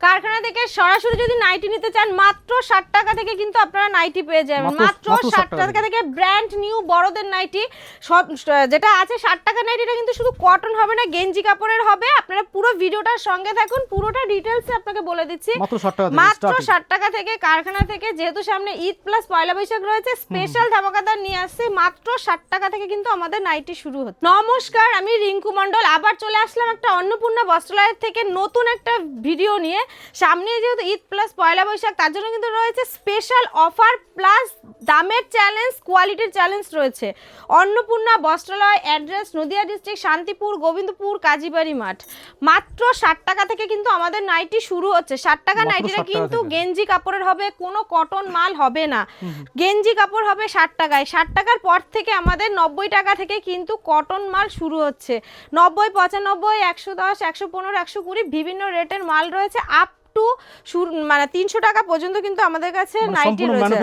কারখানা থেকে সরাসরি যদি নাইটি নিতে চান মাত্র 60 টাকা থেকে কিন্তু আপনারা নাইটি পেয়ে যাবেন। মাত্র 60 টাকা থেকে ব্র্যান্ড নিউ বড়দের নাইটি সব যেটা আছে 60 টাকা নাইটিটা কিন্তু শুধু কটন হবে না, গেঞ্জি কাপড়ের হবে। আপনারা পুরো ভিডিওটার সঙ্গে থাকুন, পুরোটা ডিটেইলসে আপনাকে বলে দিচ্ছি। মাত্র 60 টাকা থেকে কারখানা থেকে, যেহেতু সামনে ঈদ প্লাস পয়লা বৈশাখ রয়েছে, স্পেশাল ধামাকাদার নিয়ে আসছে। মাত্র 60 টাকা থেকে কিন্তু আমাদের নাইটি শুরু হচ্ছে। নমস্কার, আমি রিঙ্কু মণ্ডল আবার চলে আসলাম একটা অন্নপূর্ণা বস্ত্রালয় থেকে নতুন একটা ভিডিও নিয়ে। সামনে যেহেতু ঈদ প্লাস পয়লা বৈশাখ, তার জন্য কিন্তু রয়েছে স্পেশাল অফার প্লাস দামের চ্যালেঞ্জ, কোয়ালিটির চ্যালেঞ্জ রয়েছে। অন্নপূর্ণা বস্ত্রালয়, অ্যাড্রেস নদিয়া ডিস্ট্রিক্ট, শান্তিপুর, গোবিন্দপুর, কাজীবাড়ি মাঠ। মাত্র 60 টাকা থেকে কিন্তু আমাদের নাইটি শুরু হচ্ছে। 60 টাকা নাইটিটা কিন্তু গেঞ্জি কাপড়ের হবে, কোনো কটন মাল হবে না। গেঞ্জি কাপড় হবে 60 টাকায়। 60 টাকার পর থেকে আমাদের 90 টাকা থেকে কিন্তু কটন মাল শুরু হচ্ছে। 90, 95, 110, 115, 120 বিভিন্ন রেটের মাল রয়েছে। আপ টু মানে 300 টাকা পর্যন্ত কিন্তু আমাদের কাছে নাইটি রয়েছে।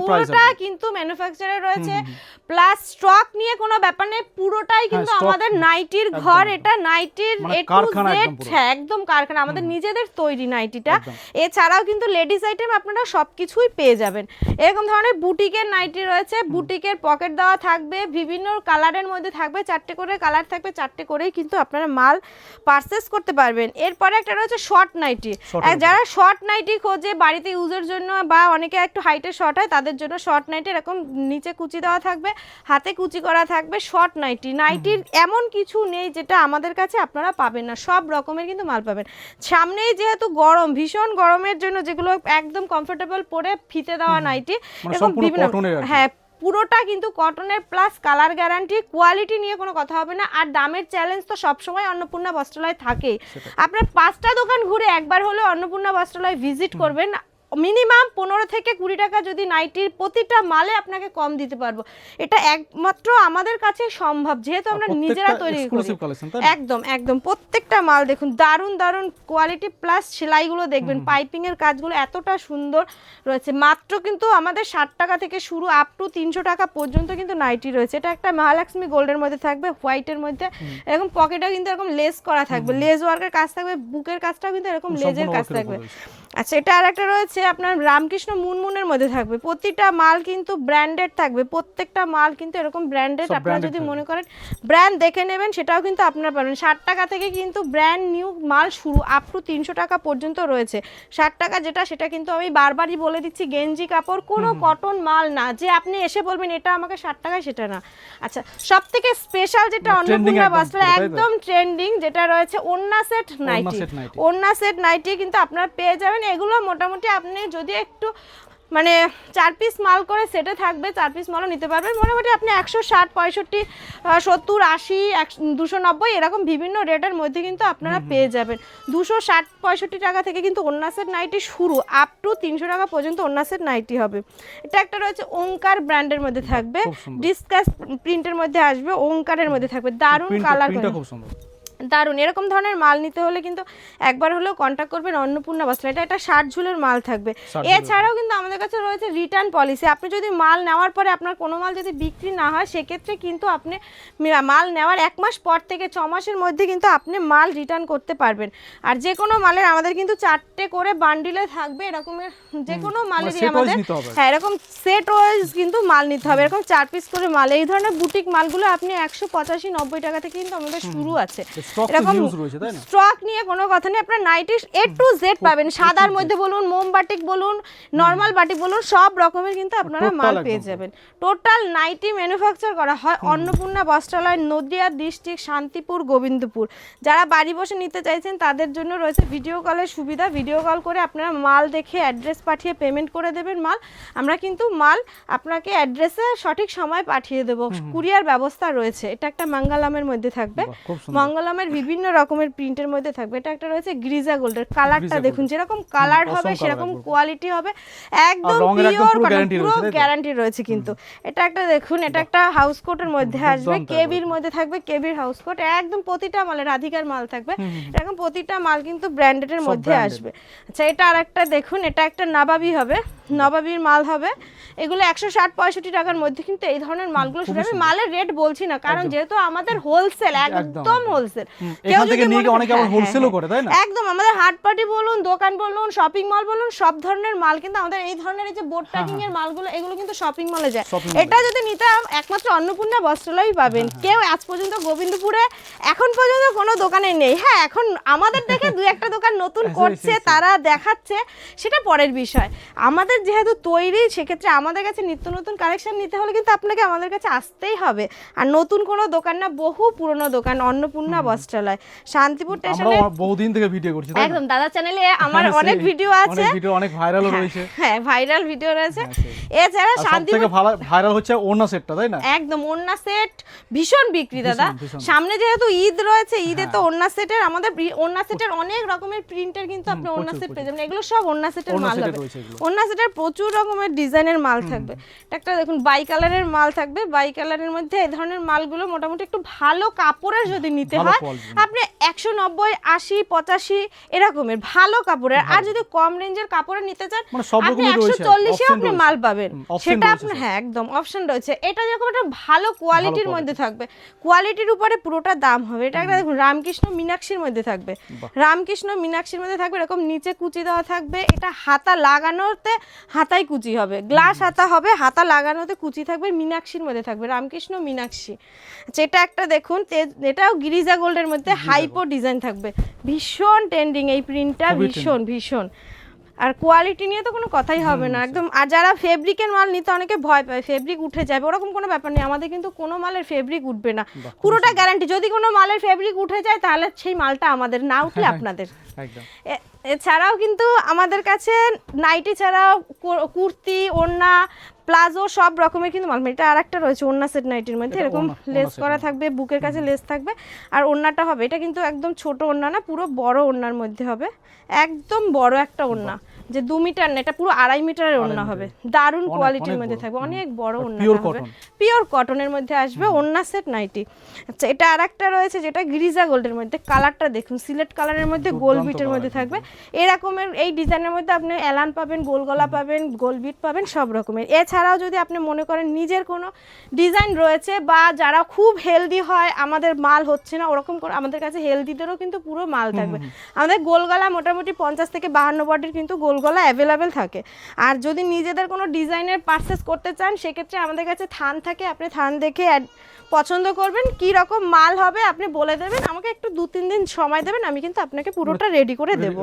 পুরোটা কিন্তু ম্যানুফ্যাকচারে রয়েছে, প্লাস স্টক নিয়ে কোনো ব্যাপার নেই। পুরোটাই কিন্তু আমাদের নাইটির ঘর, এটা নাইটির এ টু জেড। হ্যাঁ, একদম কারখানা, আমাদের নিজেদের তৈরি নাইটিটা। এছাড়াও কিন্তু লেডিস আইটেম আপনারা সবকিছুই পেয়ে যাবেন। এরকম ধরনের বুটিকের নাইটি রয়েছে, বুটিকের পকেট দেওয়া থাকবে, বিভিন্ন কালারের মধ্যে থাকবে, 4টে করে কালার থাকবে, 4টে করেই কিন্তু আপনারা মাল পারচেস করতে পারবেন। এরপরে একটা রয়েছে শর্ট নাইটি। যারা শর্ট নাইটি খোঁজে বাড়িতে ইউজের জন্য, বা অনেকে একটু হাইটের শর্ট হয়, তাদের জন্য শর্ট নাইটি এরকম নিচে কুচি দেওয়া থাকবে, হাতে কুচি করা থাকবে। শর্ট নাইটি, নাইটির এমন কিছু নেই যেটা আমাদের কাছে আপনারা পাবেন না, সব রকমের কিন্তু মাল পাবেন। সামনেই যেহেতু গরম, ভীষণ গরমের জন্য যেগুলো একদম কমফোর্টেবল পরে ফিতে দেওয়া নাইটি, এরকম বিভিন্ন, হ্যাঁ পুরোটা কিন্তু কটনের প্লাস কালার গ্যারান্টি, কোয়ালিটি নিয়ে কোনো কথা হবে না। আর দামের চ্যালেঞ্জ তো সবসময় অন্নপূর্ণা বস্ত্রালয় থাকেই। আপনার 5টা দোকান ঘুরে একবার হলে অন্নপূর্ণা বস্ত্রালয় ভিজিট করবেন। মিনিমাম 15 থেকে 20 টাকা যদি নাইটির প্রতিটা মালে আপনাকে কম দিতে পারবো। এটা একমাত্র আমাদের কাছে সম্ভব, যেহেতু আমরা নিজেরা তৈরি করি। একদম একদম প্রত্যেকটা মাল দেখুন, দারুণ দারুণ কোয়ালিটি, প্লাস সেলাইগুলো দেখবেন, পাইপিং এর কাজগুলো এতটা সুন্দর রয়েছে। মাত্র কিন্তু আমাদের 60 টাকা থেকে শুরু, আপ টু 300 টাকা পর্যন্ত কিন্তু নাইটি রয়েছে। এটা একটা মহালক্ষ্মী গোল্ডের মধ্যে থাকবে, হোয়াইটের মধ্যে, এরকম পকেটও কিন্তু এরকম লেস করা থাকবে, লেস ওয়ার্কের কাজ থাকবে, বুকের কাজটাও কিন্তু এরকম লেজের কাজ থাকবে। আচ্ছা, এটা আর একটা রয়েছে আপনার রামকৃষ্ণ মুনমুনের মধ্যে থাকবে। প্রতিটা মাল কিন্তু ব্র্যান্ডেড থাকবে, প্রত্যেকটা মাল কিন্তু এরকম ব্র্যান্ডেড। আপনারা যদি মনে করেন ব্র্যান্ড দেখে নেবেন, সেটাও কিন্তু আপনারা পাবেন। 60 টাকা থেকে কিন্তু ব্র্যান্ড নিউ মাল শুরু, আপ টু 300 টাকা পর্যন্ত রয়েছে। 60 টাকা যেটা, সেটা কিন্তু আমি বারবারই বলে দিচ্ছি, গেঞ্জি কাপড়, কোনো কটন মাল না যে আপনি এসে বলবেন এটা আমাকে 60 টাকায়, সেটা না। আচ্ছা, সব থেকে স্পেশাল যেটা অন্নপূর্ণা বস্ত্রালয় একদম ট্রেন্ডিং যেটা রয়েছে, ওড়না সেট নাইটি। ওড়না সেট নাইটি কিন্তু আপনারা পেয়ে যাবেন। এগুলো মোটামুটি আপনি যদি একটু মানে 4 পিস মাল করে সেটে থাকবে, 4 পিস মালও নিতে পারবেন। মোটামুটি আপনি 160, 65, 70, 80, 290 এরকম বিভিন্ন রেটের মধ্যে কিন্তু আপনারা পেয়ে যাবেন। 260, 65 টাকা থেকে কিন্তু ওড়না সেট নাইটি শুরু, আপ টু 300 টাকা পর্যন্ত ওড়না সেট নাইটি হবে। এটা একটা রয়েছে ওঙ্কার ব্র্যান্ডের মধ্যে থাকবে, ডিসকাস প্রিন্টের মধ্যে আসবে, ওঙ্কারের মধ্যে থাকবে, দারুণ কালার, দারুণ। এরকম ধরনের মাল নিতে হলে কিন্তু একবার হলেও কন্ট্যাক্ট করবেন অন্নপূর্ণা বস্ত্রালয়। এটা 60 ঝুলের মাল থাকবে। এছাড়াও কিন্তু আমাদের কাছে রয়েছে রিটার্ন পলিসি। আপনি যদি মাল নেওয়ার পরে আপনার কোনো মাল যদি বিক্রি না হয়, সেক্ষেত্রে কিন্তু আপনি মাল নেওয়ার 1 মাস পর থেকে 6 মাসের মধ্যে কিন্তু আপনি মাল রিটার্ন করতে পারবেন। আর যে কোনো মালের আমাদের কিন্তু 4টে করে বান্ডিলে থাকবে, এরকমের যে কোনো মালেরই আমাদের, হ্যাঁ এরকম সেট ওয়াইজ কিন্তু মাল নিতে হবে, এরকম 4 পিস করে মাল। এই ধরনের বুটিক মালগুলো আপনি 185, 90 টাকা থেকে কিন্তু আমাদের শুরু আছে। এরকম স্টক নিয়ে কোনো কথা নেই, আপনার নাইটি এ টু জেড পাবেন। সাদার মধ্যে বলুন, মোম বাটিক বলুন, নর্মাল বাটিক বলুন, সব রকমের কিন্তু আপনারা মাল পেয়ে যাবেন। টোটাল নাইটি ম্যানুফ্যাকচার করা হয় অন্নপূর্ণা বস্ত্রালয়, নদিয়া ডিস্ট্রিক্ট, শান্তিপুর, গোবিন্দপুর। যারা বাড়ি বসে নিতে চাইছেন তাদের জন্য রয়েছে ভিডিও কলের সুবিধা। ভিডিও কল করে আপনারা মাল দেখে অ্যাড্রেস পাঠিয়ে পেমেন্ট করে দেবেন মাল। আমরা কিন্তু মাল আপনাকে অ্যাড্রেসে সঠিক সময় পাঠিয়ে দেব, কুরিয়ার ব্যবস্থা রয়েছে। এটা একটা মঙ্গলমের মধ্যে থাকবে, মঙ্গলমের বিভিন্ন রকমের প্রিন্টের মধ্যে থাকবে। এটা একটা রয়েছে গ্রিজা গোল্ডের, কালারটা দেখুন, যেরকম কালার হবে সেরকম কোয়ালিটি হবে, একদম পিওর পুরো গ্যারান্টি রয়েছে কিন্তু। এটা একটা দেখুন, এটা একটা হাউস কোটের মধ্যে আসবে, কেবির মধ্যে থাকবে, কেবির হাউস কোট, একদম প্রতিটা মালে রাধিকার মাল থাকবে, এরকম প্রতিটা মাল কিন্তু ব্র্যান্ডেডের মধ্যে আসবে। আচ্ছা, এটা আরেকটা দেখুন, এটা একটা নবাবী হবে, নবাবীর মাল হবে। এগুলো 160, 65 টাকার মধ্যে কিন্তু এই ধরনের মালগুলো শুধু, আমি মালের রেট বলছি না, কারণ যেহেতু আমাদের হোলসেল, একদম হোলসেল, এখান থেকে নিয়ে অনেকে আবার হোলসেলও করে, তাই না? একদম, আমাদের হাট পার্টি বলুন, দোকান বলুন, শপিং মল বলুন, সব ধরনের মাল কিন্তু আমাদের এই ধরনের এই যে বোর্ড প্যাকিং এর মালগুলো এগুলো কিন্তু শপিং মলে যায়। এটা যদি নিতে একমাত্র অন্নপূর্ণা বস্ত্রালয়ই পাবেন। কেউ আজ পর্যন্ত গোবিন্দপুরে এখন পর্যন্ত কোনো দোকানে নেই। হ্যাঁ, এখন আমাদের দেখে দুই একটা দোকান নতুন করছে, তারা দেখাচ্ছে, সেটা পরের বিষয়। আমাদের যেহেতু তৈরি, সেক্ষেত্রে আমাদের কাছে নিত্য নতুন কালেকশন নিতে হলে কিন্তু আপনাকে আমাদের কাছে আসতেই হবে। আর নতুন কোনো দোকান না, বহু পুরনো দোকান, অন্নপূর্ণা বস্ত্রালয়, শান্তিপুর স্টেশনে। আমরা বহুদিন থেকে ভিডিও করছি, একদম দাদা চ্যানেলে আমার অনেক ভিডিও আছে, অনেক ভিডিও, অনেক ভাইরালও রয়েছে। হ্যাঁ, ভাইরাল ভিডিও রয়েছে। এছাড়া শান্তিপুর সবথেকে ভাইরাল হচ্ছে ওড়না সেটটা, তাই না? একদম, ওড়না সেট ভীষণ বিক্রি দাদা। সামনে যেহেতু ঈদ রয়েছে, ঈদে তো ওড়না সেটের, আমাদের ওড়না সেটের অনেক রকমের প্রিন্টের কিন্তু আপনি ওড়না সেট পেয়ে যাবেন। এগুলো সব ওড়না সেটের মাল হবে। ওড়না সেটের প্রচুর রকমের ডিজাইনের মাল থাকবে। একটা দেখুন বাই কালারের মাল থাকবে, বাই কালারের মধ্যে এই ধরনের মালগুলো মোটামুটি একটু ভালো কাপড়ের যদি নিতে হয় আপনি 190, 80, 85 এরকমের ভালো কাপড়ের। আর যদি কম রেঞ্জের কাপড়ের নিতে চান আপনি 140 এ আপনি মাল পাবেন, সেটা আপনি হ্যাঁ একদম অপশন রয়েছে। এটা যেরকম একটা ভালো কোয়ালিটির মধ্যে থাকবে, কোয়ালিটির উপরে পুরোটা দাম হবে। এটা একটা দেখুন রামকৃষ্ণ মীনাক্ষীর মধ্যে থাকবে, রামকৃষ্ণ মীনাক্ষীর মধ্যে থাকবে, এরকম নিচে কুচি দেওয়া থাকবে। এটা হাতা লাগানোতে হাতাই কুচি হবে, গ্লাস হাতা হবে, হাতা লাগানোতে কুচি থাকবে, মীনাক্ষীর মধ্যে থাকবে, রামকৃষ্ণ মীনাক্ষী। যেটা একটা দেখুন, এটাও গিরিজা গোল্ডের মধ্যে হাইপো ডিজাইন থাকবে, ভীষণ ট্রেন্ডিং এই প্রিন্টটা, ভীষণ ভীষণ। আর কোয়ালিটি নিয়ে তো কোনো কথাই হবে না একদম। আর যারা ফেব্রিকের মাল নিতে অনেকে ভয় পায়, ফেব্রিক উঠে যাবে, ওরকম কোনো ব্যাপার নেই। আমাদের কিন্তু কোনো মালের ফেব্রিক উঠবে না, পুরোটা গ্যারান্টি। যদি কোনো মালের ফেব্রিক উঠে যায় তাহলে সেই মালটা আমাদের, না উঠলে আপনাদের। এছাড়াও কিন্তু আমাদের কাছে নাইটি ছাড়াও কুর্তি, ওড়না, প্লাজো সব রকমের কিন্তু মাল। এটা আর একটা রয়েছে ওড়না সেট নাইটির মধ্যে, এরকম লেস করা থাকবে, বুকের কাছে লেস থাকবে, আর ওড়নাটা হবে, এটা কিন্তু একদম ছোট ওড়না না, পুরো বড় ওড়নার মধ্যে হবে, একদম বড় একটা ওড়না, যে 2 মিটার না, এটা পুরো 2.5 মিটারের ওড়না হবে, দারুণ কোয়ালিটির মধ্যে থাকবে, অনেক বড় ওড়না হবে, পিওর কটনের মধ্যে আসবে ওড়না সেট নাইটি। আচ্ছা, এটা আর একটা রয়েছে যেটা গিরিজা গোল্ডের মধ্যে, কালারটা দেখুন সিলেট কালারের মধ্যে গোল বিটের মধ্যে থাকবে। এরকমের এই ডিজাইনের মধ্যে আপনি এলান পাবেন, গোল গলা পাবেন, গোল বিট পাবেন, সব রকমের। এছাড়াও যদি আপনি মনে করেন নিজের কোনো ডিজাইন রয়েছে, বা যারা খুব হেলদি হয়, আমাদের মাল হচ্ছে না, ওরকম করে আমাদের কাছে হেলদিদেরও কিন্তু পুরো মাল থাকবে। আমাদের গোল গলা মোটামুটি 50 থেকে 52 বডির কিন্তু গোল গলা অ্যাভেলেবেল থাকে। আর যদি নিজেদের কোনো ডিজাইনের পারচেস করতে চান, সেক্ষেত্রে আমাদের কাছে থান থাকে, আপনি থান দেখে পছন্দ করবেন, কি রকম মাল হবে আপনি বলে দেবেন, আমাকে একটু 2-3 দিন সময় দেবেন, আমি কিন্তু আপনাকে পুরোটা রেডি করে দেব।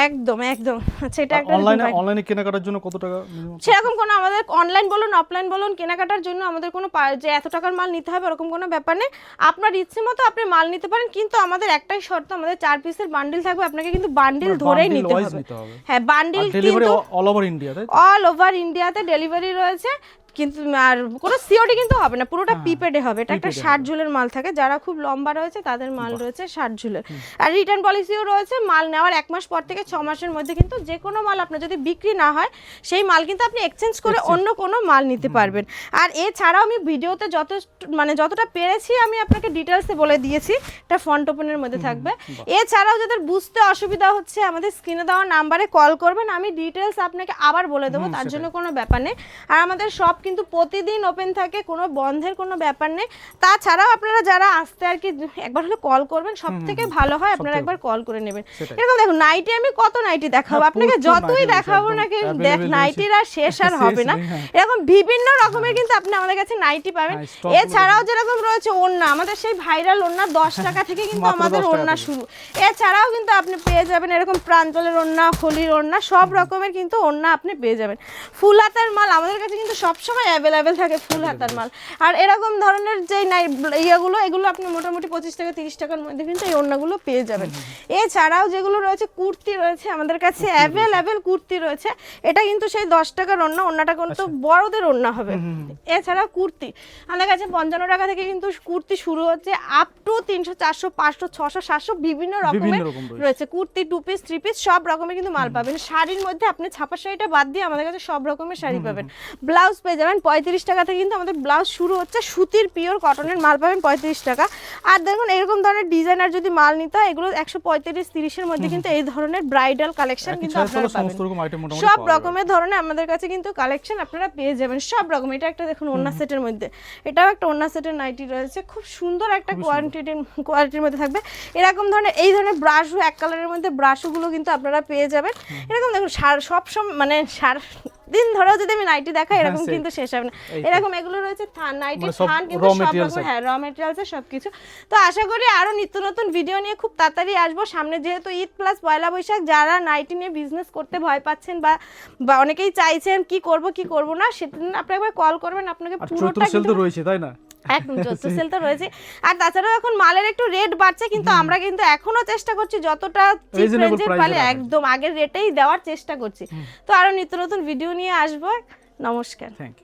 একদম একদম। সেটা একটা অনলাইনে কেনাকাটার জন্য কত টাকা? সেরকম কোনো আমাদের অনলাইন বলুন অফলাইন বলুন কেনাকাটার জন্য আমাদের কোনো যে এত টাকার মাল নিতে হবে ওরকম কোনো ব্যাপার নেই। আপনার ইচ্ছে মতো আপনি মাল নিতে পারেন, কিন্তু আমাদের একটাই শর্ত, আমাদের 4 পিসের বান্ডিল থাকবে, আপনাকে কিন্তু বান্ডিল ধরেই নিতে হবে। হ্যাঁ, bundle delivery all over India, তাই? অল ওভার ইন্ডিয়াতে ডেলিভারি রয়েছে, কিন্তু আর কোনো সিওডি কিন্তু হবে না, পুরোটা প্রিপেডে হবে। এটা একটা 60 ঝুলের মাল থাকে, যারা খুব লম্বা রয়েছে তাদের মাল রয়েছে 60 ঝুলের। আর রিটার্ন পলিসিও রয়েছে, মাল নেওয়ার 1 মাস পর থেকে 6 মাসের মধ্যে কিন্তু যে কোনো মাল আপনার যদি বিক্রি না হয়, সেই মাল কিন্তু আপনি এক্সচেঞ্জ করে অন্য কোনো মাল নিতে পারবেন। আর এছাড়াও আমি ভিডিওতে যতটা পেরেছি আমি আপনাকে ডিটেলসে বলে দিয়েছি, এটা ফন্ট ওপেনের মধ্যে থাকবে। এছাড়াও যাদের বুঝতে অসুবিধা হচ্ছে, আমাদের স্ক্রিনে দেওয়া নাম্বারে কল করবেন, আমি ডিটেলস আপনাকে আবার বলে দেবো, তার জন্য কোনো ব্যাপার নেই। আর আমাদের সব কিন্তু প্রতিদিন ওপেন থাকে, কোনো বন্ধের কোনো ব্যাপার নেই। তাছাড়াও আপনারা যারা আসতে আর কি একবার হলে কল করবেন, সব থেকে ভালো হয় আপনারা একবার কল করে নেবেন। এরকম দেখুন নাইটি আমি কত নাইটি দেখাবো আপনাকে, যতই দেখাবো নাকি নাইটির আর শেষ আর হবে না। এরকম বিভিন্ন রকমের কিন্তু আপনি আমাদের কাছে নাইটি পাবেন। এছাড়াও যেরকম রয়েছে ওড়না, আমাদের সেই ভাইরাল ওড়না 10 টাকা থেকে কিন্তু আমাদের ওড়না শুরু। এছাড়াও কিন্তু আপনি পেয়ে যাবেন এরকম প্রাঞ্জলের ওড়না, হোলির ওড়না, সব রকমের কিন্তু ওড়না আপনি পেয়ে যাবেন। ফুল হাতার মাল আমাদের কাছে কিন্তু সবসময় অ্যাভেলেবেল থাকে, ফুল হাতার মাল। আর এরকম ধরনের যে এগুলো আপনি মোটামুটি 25 থেকে 30 টাকার মধ্যে কিন্তু এই ওড়নাগুলো পেয়ে যাবেন। এছাড়াও যেগুলো রয়েছে কুর্তি রয়েছে আমাদের কাছে অ্যাভেলেবেল, কুর্তি রয়েছে। এটা কিন্তু সেই 10 টাকার ওড়না, ওড়নাটা কিন্তু বড়দের ওড়না হবে। এছাড়াও কুর্তি আমাদের কাছে 55 টাকা থেকে কিন্তু কুর্তি শুরু হচ্ছে, আপ টু 300, 400, 500, 600, 700 বিভিন্ন রকমের রয়েছে কুর্তি, 2 পিস 3 পিস সব রকমের কিন্তু মাল পাবেন। শাড়ির মধ্যে আপনি ছাপা শাড়িটা বাদ দিয়ে আমাদের কাছে সব রকমের শাড়ি পাবেন। ব্লাউজ পেয়ে যাবেন 35 টাকা থেকে কিন্তু আমাদের ব্লাউজ শুরু হচ্ছে, সুতির পিওর কটনের মাল পাবেন 35 টাকা। আর দেখুন এরকম ধরনের ডিজাইনার যদি মাল নিতে হয় এগুলো 135-30 এর মধ্যে কিন্তু এই ধরনের ব্রাইডাল কালেকশন কিন্তু আপনারা পাবেন। সমস্ত রকম আইটেম মোটামুটি সব পাওয়া যাবে। রকমের ধরনের আমাদের কাছে কিন্তু কালেকশন আপনারা পেয়ে যাবেন সব রকম। এটা একটা দেখুন ওড়না সেটের মধ্যে, এটাও একটা ওড়না সেটের নাইটি রয়েছে, খুব সুন্দর একটা কোয়ালিটির মধ্যে থাকবে। এরকম ধরনের এই ধরনের ব্রাশও এক কালারের মধ্যে ব্রাশগুলো কিন্তু আপনারা পেয়ে যাবেন। এরকম দেখুন সব মানে দিন ধরেও যদি আমি নাইটি দেখাই এরকম কিন্তু শেষ হবে না। এরকম এগুলো রয়েছে থান নাইটি, থান কিন্তু সব রকম, হ্যাঁ র মেটেরিয়ালস সবকিছু। তো আশা করি আরো নিত্য নতুন ভিডিও নিয়ে খুব তাড়াতাড়ি আসবো। সামনে যেহেতু ঈদ প্লাস পয়লা বৈশাখ, যারা নাইটি নিয়ে বিজনেস করতে ভয় পাচ্ছেন বা অনেকেই চাইছেন কি করব না, সেটা আপনি একবার কল করবেন, আপনাকে পুরোটা কিন্তু রয়েছে তাই না, একদম চতুর্থ সেল তো রয়েছে। আর তাছাড়াও এখন মালের একটু রেট বাড়ছে, কিন্তু আমরা কিন্তু এখনো চেষ্টা করছি যতটা চিপ রেঞ্জের পালে একদম আগের রেটেই দেওয়ার চেষ্টা করছি। তো আরো নিত্য নতুন ভিডিও নিয়ে আসবো। নমস্কার। Thank you.